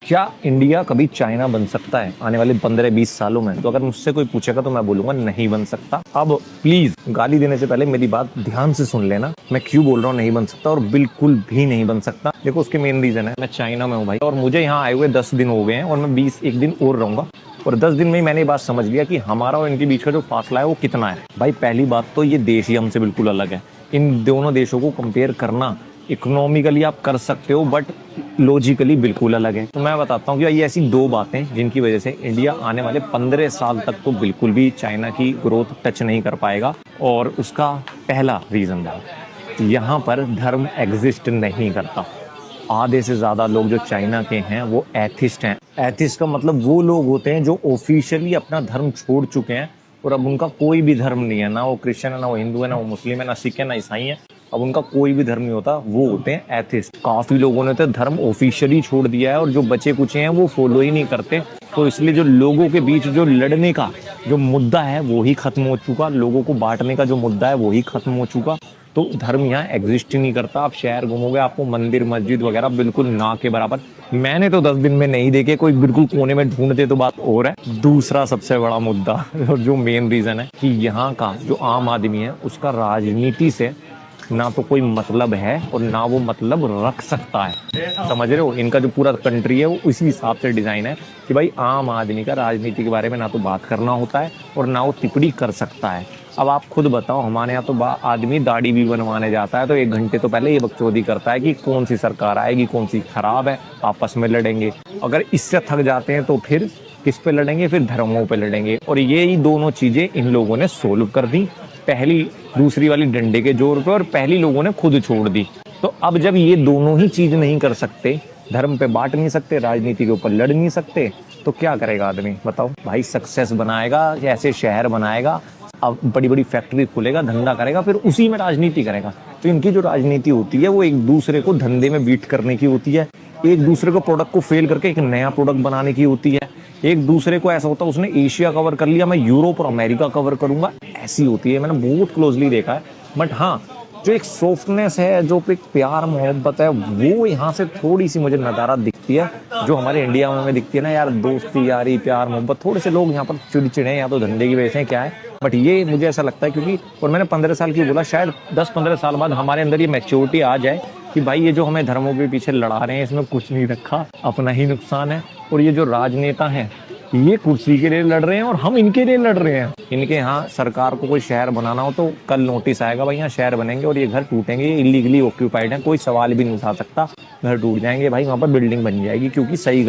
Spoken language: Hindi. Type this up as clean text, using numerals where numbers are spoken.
क्या इंडिया कभी चाइना बन सकता है आने वाले 15-20 सालों में? तो अगर मुझसे कोई पूछेगा तो मैं बोलूंगा नहीं बन सकता। अब प्लीज गाली देने से पहले मेरी बात ध्यान से सुन लेना, मैं क्यों बोल रहा हूँ नहीं बन सकता, और बिल्कुल भी नहीं बन सकता। देखो उसके मेन रीजन है, मैं चाइना में हूँ भाई, और मुझे यहाँ आए हुए 10 दिन हो गए हैं, और मैं 21 दिन और रहूंगा। और 10 दिन में ही मैंने ये बात समझ लिया कि हमारा और इनके बीच का जो फासला है वो कितना है। भाई पहली बात तो ये देश ही हमसे बिल्कुल अलग है। इन दोनों देशों को कंपेयर करना इकोनॉमिकली आप कर सकते हो, बट लॉजिकली बिल्कुल अलग है। तो मैं बताता हूँ कि ये ऐसी दो बातें जिनकी वजह से इंडिया आने वाले 15 साल तक तो बिल्कुल भी चाइना की ग्रोथ टच नहीं कर पाएगा। और उसका पहला रीजन है, यहाँ पर धर्म एग्जिस्ट नहीं करता। आधे से ज्यादा लोग जो चाइना के हैं वो एथिस्ट हैं। एथिस्ट का मतलब वो लोग होते हैं जो ऑफिशियली अपना धर्म छोड़ चुके हैं और अब उनका कोई भी धर्म नहीं है, ना वो क्रिश्चियन है, ना वो हिंदू है, ना वो मुस्लिम है, ना सिख है, ना ईसाई है। अब उनका कोई भी धर्म नहीं होता, वो होते हैं एथिस्ट। काफी लोगों ने तो धर्म ऑफिशियली छोड़ दिया है और जो बचे कुचे हैं वो फॉलो ही नहीं करते। तो इसलिए जो लोगों के बीच जो लड़ने का जो मुद्दा है वो ही खत्म हो चुका, लोगों को बांटने का जो मुद्दा है वो ही खत्म हो चुका। तो धर्म यहाँ एग्जिस्ट ही नहीं करता। आप शहर घूमोगे आपको मंदिर मस्जिद वगैरह बिल्कुल ना के बराबर, मैंने तो 10 दिन में नहीं देखे, कोई बिल्कुल कोने में ढूंढते तो बात और है। दूसरा सबसे बड़ा मुद्दा और जो मेन रीजन है कि यहाँ का जो आम आदमी है उसका राजनीति से ना तो कोई मतलब है और ना वो मतलब रख सकता है। समझ रहे हो, इनका जो पूरा कंट्री है वो इसी हिसाब से डिजाइन है कि भाई आम आदमी का राजनीति के बारे में ना तो बात करना होता है और ना वो टिप्पणी कर सकता है। अब आप खुद बताओ, हमारे यहाँ तो आदमी दाढ़ी भी बनवाने जाता है तो 1 घंटे तो पहले ये बकचोदी करता है कि कौन सी सरकार आएगी, कौन सी खराब है, आपस में लड़ेंगे। अगर इससे थक जाते हैं तो फिर किस पे लड़ेंगे? फिर धर्मों पे लड़ेंगे। और ये ही दोनों चीजें इन लोगों ने सोल्व कर दी, पहली दूसरी वाली डंडे के जोर पे, और पहली लोगों ने खुद छोड़ दी। तो अब जब ये दोनों ही चीज नहीं कर सकते, धर्म पे बांट नहीं सकते, राजनीति के ऊपर लड़ नहीं सकते, तो क्या करेगा आदमी बताओ? भाई सक्सेस बनाएगा, ऐसे शहर बनाएगा, अब बड़ी बड़ी फैक्ट्री खोलेगा, धंधा करेगा, फिर उसी में राजनीति करेगा। तो इनकी जो राजनीति होती है वो एक दूसरे को धंधे में बीट करने की होती है, एक दूसरे को प्रोडक्ट को फेल करके एक नया प्रोडक्ट बनाने की होती है। एक दूसरे को ऐसा होता है उसने एशिया कवर कर लिया, मैं यूरोप और अमेरिका कवर करूंगा, ऐसी होती है। मैंने बहुत क्लोजली देखा है। बट हाँ, जो एक सॉफ्टनेस है, जो एक प्यार मोहब्बत है, वो यहाँ से थोड़ी सी मुझे नज़ारा दिखती है, जो हमारे इंडिया में दिखती है ना यार, दोस्ती यारी प्यार मोहब्बत। थोड़े से लोग यहाँ पर चिड़चिड़े हैं, या तो धंधे की वजह से क्या है, बट ये मुझे ऐसा लगता है क्योंकि, और मैंने 15 साल की बोला, शायद 10-15 साल बाद हमारे अंदर ये मैच्योरिटी आ जाए कि भाई ये जो हमें धर्मों के पीछे लड़ा रहे हैं इसमें कुछ नहीं रखा, अपना ही नुकसान है। और ये जो राजनेता हैं ये कुर्सी के लिए लड़ रहे हैं और हम इनके लिए लड़ रहे हैं। इनके यहाँ सरकार को कोई शहर बनाना हो तो कल नोटिस आएगा भाई यहाँ शहर बनेंगे और ये घर टूटेंगे, ये इलीगली ऑक्यूपाइड है, कोई सवाल भी नहीं उठा सकता, घर टूट जाएंगे भाई, वहां पर बिल्डिंग बन जाएगी, क्योंकि सही